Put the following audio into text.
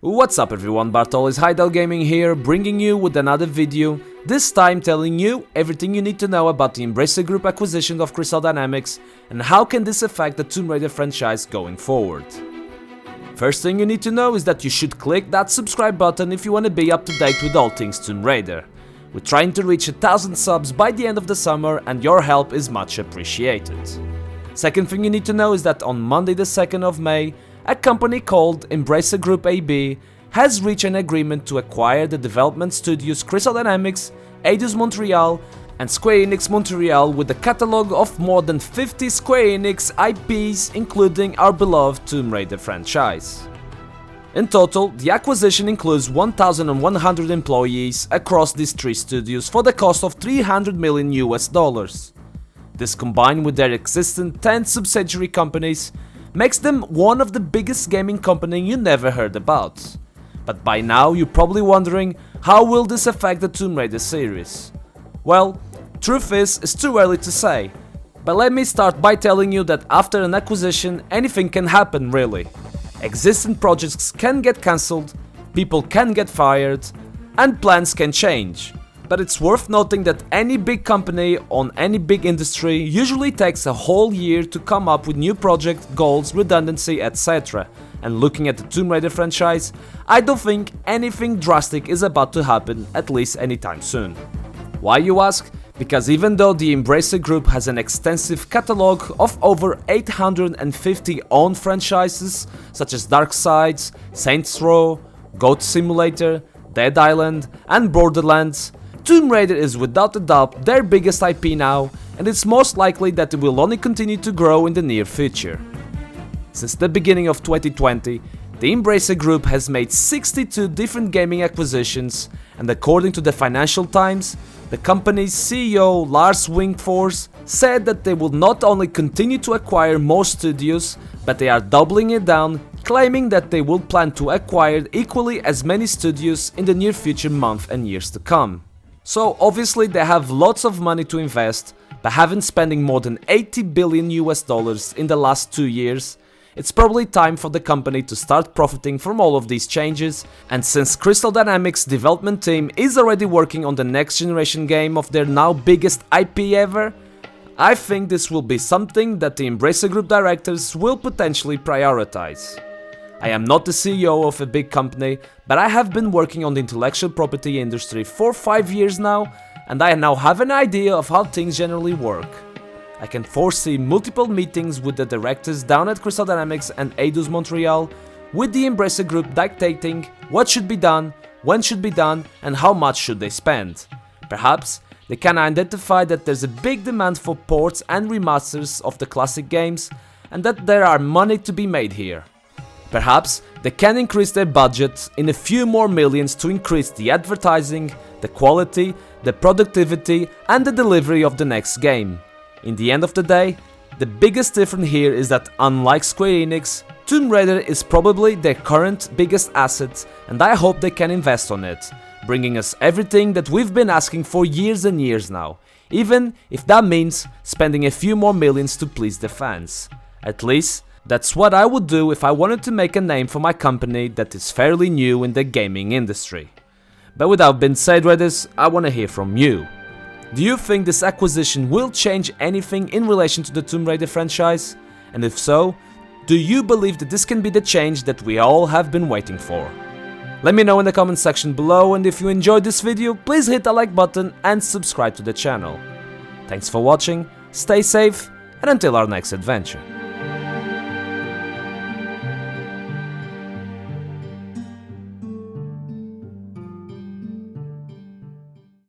What's up everyone, Bartol Heidel Gaming here, bringing you with another video, this time telling you everything you need to know about the Embracer Group acquisition of Crystal Dynamics and how can this affect the Tomb Raider franchise going forward. First thing you need to know is that you should click that subscribe button if you want to be up to date with all things Tomb Raider. We're trying to reach 1000 subs by the end of the summer and your help is much appreciated. Second thing you need to know is that on Monday the 2nd of May, a company called Embracer Group AB has reached an agreement to acquire the development studios Crystal Dynamics, Eidos-Montréal and Square Enix Montréal with a catalog of more than 50 Square Enix IPs, including our beloved Tomb Raider franchise. In total, the acquisition includes 1,100 employees across these three studios for the cost of $300 million. This, combined with their existing 10 subsidiary companies, makes them one of the biggest gaming companies you never heard about. But by now you're probably wondering, how will this affect the Tomb Raider series? Well, truth is, it's too early to say. But let me start by telling you that after an acquisition, anything can happen really. Existing projects can get cancelled, people can get fired, and plans can change. But it's worth noting that any big company on any big industry usually takes a whole year to come up with new project goals, redundancy, etc. And looking at the Tomb Raider franchise, I don't think anything drastic is about to happen, at least anytime soon. Why, you ask? Because even though the Embracer Group has an extensive catalog of over 850 owned franchises such as Darksides, Saints Row, Goat Simulator, Dead Island and Borderlands, Tomb Raider is without a doubt their biggest IP now, and it's most likely that it will only continue to grow in the near future. Since the beginning of 2020, the Embracer Group has made 62 different gaming acquisitions, and according to the Financial Times, the company's CEO Lars Wingfors said that they will not only continue to acquire more studios, but they are doubling it down, claiming that they will plan to acquire equally as many studios in the near future months and years to come. So obviously they have lots of money to invest, but having spending more than $80 billion in the last 2 years, it's probably time for the company to start profiting from all of these changes, and since Crystal Dynamics' development team is already working on the next generation game of their now biggest IP ever, I think this will be something that the Embracer Group directors will potentially prioritize. I am not the CEO of a big company, but I have been working on the intellectual property industry for 5 years now, and I now have an idea of how things generally work. I can foresee multiple meetings with the directors down at Crystal Dynamics and Eidos-Montréal, with the Embracer Group dictating what should be done, when should be done, and how much should they spend. Perhaps they can identify that there's a big demand for ports and remasters of the classic games, and that there are money to be made here. Perhaps they can increase their budget in a few more millions to increase the advertising, the quality, the productivity and the delivery of the next game. In the end of the day, the biggest difference here is that unlike Square Enix, Tomb Raider is probably their current biggest asset, and I hope they can invest on it, bringing us everything that we've been asking for years and years now, even if that means spending a few more millions to please the fans. At least, that's what I would do if I wanted to make a name for my company that is fairly new in the gaming industry. But without being said, Redders, I want to hear from you. Do you think this acquisition will change anything in relation to the Tomb Raider franchise? And if so, do you believe that this can be the change that we all have been waiting for? Let me know in the comment section below, and if you enjoyed this video, please hit the like button and subscribe to the channel. Thanks for watching, stay safe, and until our next adventure.